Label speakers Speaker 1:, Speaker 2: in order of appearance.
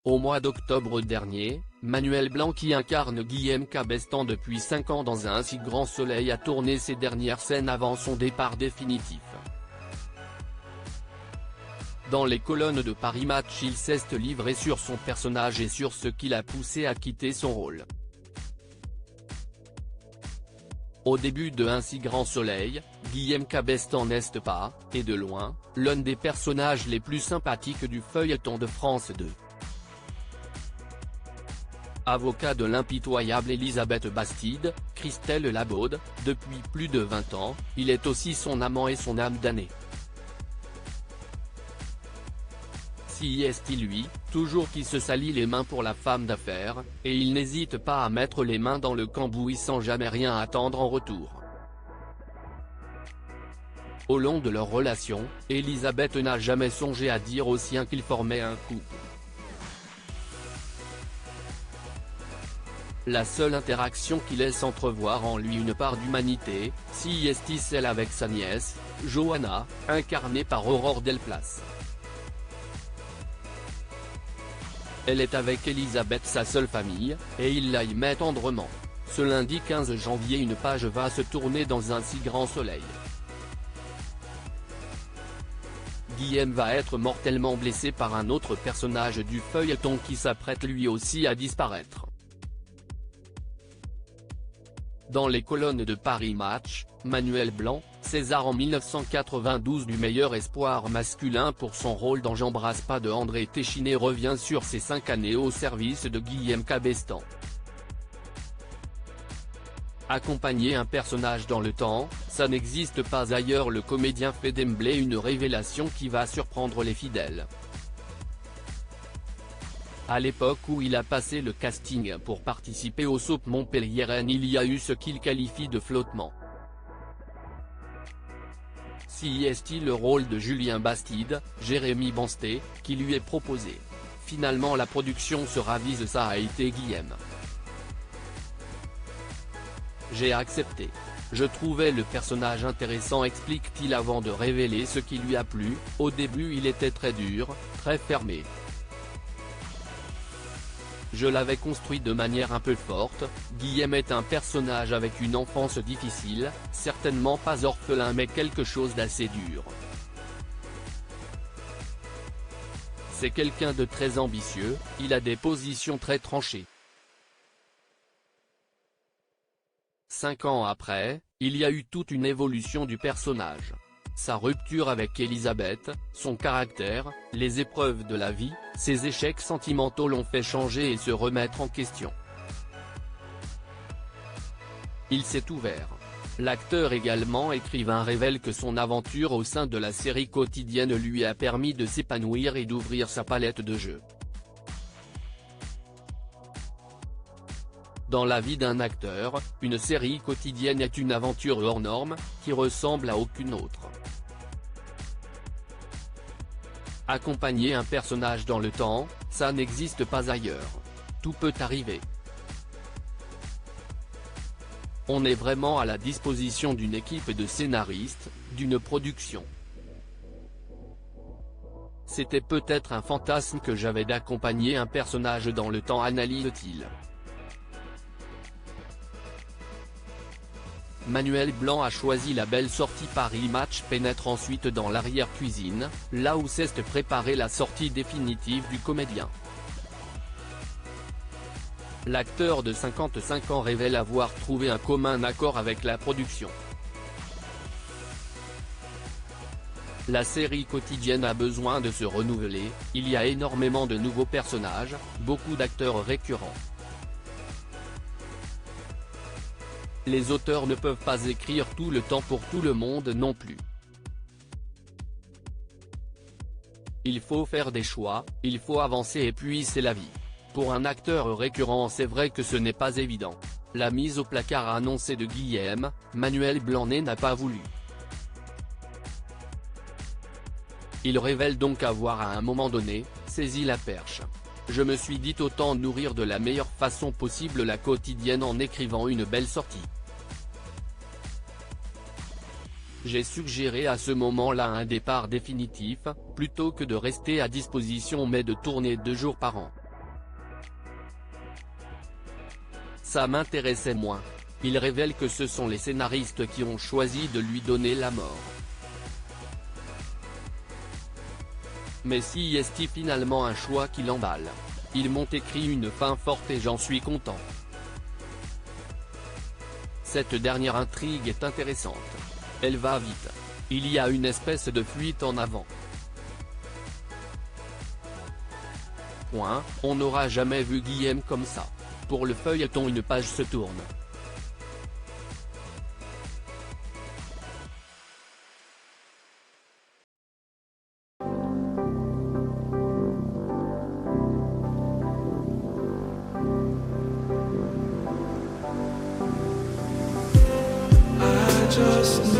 Speaker 1: Au mois d'octobre dernier, Manuel Blanc qui incarne Guillaume Cabestan depuis 5 ans dans Un si grand soleil a tourné ses dernières scènes avant son départ définitif. Dans les colonnes de Paris Match, il s'est livré sur son personnage et sur ce qui l'a poussé à quitter son rôle. Au début de Un si grand soleil, Guillaume Cabestan n'est pas, et de loin, l'un des personnages les plus sympathiques du feuilleton de France 2. Avocat de l'impitoyable Elisabeth Bastide, Christelle Labaude, depuis plus de 20 ans, il est aussi son amant et son âme damnée. Si est lui, toujours qui se salit les mains pour la femme d'affaires, et il n'hésite pas à mettre les mains dans le cambouis sans jamais rien attendre en retour. Au long de leur relation, Elisabeth n'a jamais songé à dire aux siens qu'ils formaient un couple. La seule interaction qui laisse entrevoir en lui une part d'humanité, si est celle avec sa nièce, Johanna, incarnée par Aurore Delplace. Elle est avec Elisabeth sa seule famille, et il la y met tendrement. Ce lundi 15 janvier, une page va se tourner dans Un si grand soleil. Guillaume va être mortellement blessé par un autre personnage du feuilleton qui s'apprête lui aussi à disparaître. Dans les colonnes de Paris Match, Manuel Blanc, César en 1992 du meilleur espoir masculin pour son rôle dans J'embrasse pas de André Téchiné, revient sur ses 5 années au service de Guillaume Cabestan. Accompagner un personnage dans le temps, ça n'existe pas ailleurs. Le comédien fait d'emblée une révélation qui va surprendre les fidèles. À l'époque où il a passé le casting pour participer au soap montpelliéraine, il y a eu ce qu'il qualifie de flottement. Si est le rôle de Julien Bastide, Jérémy Bansté, qui lui est proposé. Finalement la production se ravise, ça a été Guillaume. J'ai accepté. Je trouvais le personnage intéressant, explique-t-il avant de révéler ce qui lui a plu. Au début il était très dur, très fermé. Je l'avais construit de manière un peu forte. Guillaume est un personnage avec une enfance difficile, certainement pas orphelin mais quelque chose d'assez dur. C'est quelqu'un de très ambitieux, il a des positions très tranchées. 5 ans après, il y a eu toute une évolution du personnage. Sa rupture avec Elisabeth, son caractère, les épreuves de la vie, ses échecs sentimentaux l'ont fait changer et se remettre en question. Il s'est ouvert. L'acteur également écrivain révèle que son aventure au sein de la série quotidienne lui a permis de s'épanouir et d'ouvrir sa palette de jeux. Dans la vie d'un acteur, une série quotidienne est une aventure hors norme, qui ressemble à aucune autre. Accompagner un personnage dans le temps, ça n'existe pas ailleurs. Tout peut arriver. On est vraiment à la disposition d'une équipe de scénaristes, d'une production. C'était peut-être un fantasme que j'avais d'accompagner un personnage dans le temps, analyse-t-il. Manuel Blanc a choisi la belle sortie. Paris Match pénètre ensuite dans l'arrière-cuisine, là où s'est préparée la sortie définitive du comédien. L'acteur de 55 ans révèle avoir trouvé un commun accord avec la production. La série quotidienne a besoin de se renouveler, il y a énormément de nouveaux personnages, beaucoup d'acteurs récurrents. Les auteurs ne peuvent pas écrire tout le temps pour tout le monde non plus. Il faut faire des choix, il faut avancer et puis c'est la vie. Pour un acteur récurrent c'est vrai que ce n'est pas évident. La mise au placard annoncée de Guillaume, Manuel Blanc n'a pas voulu. Il révèle donc avoir à un moment donné, saisi la perche. Je me suis dit autant nourrir de la meilleure façon possible la quotidienne en écrivant une belle sortie. J'ai suggéré à ce moment-là un départ définitif, plutôt que de rester à disposition mais de tourner 2 jours par an. ça m'intéressait moins. Il révèle que ce sont les scénaristes qui ont choisi de lui donner la mort. Mais si est-il finalement un choix qui l'emballe? Ils m'ont écrit une fin forte et j'en suis content. Cette dernière intrigue est intéressante. Elle va vite. Il y a une espèce de fuite en avant. On n'aura jamais vu Guillaume comme ça. Pour le feuilleton, une page se tourne.
Speaker 2: Just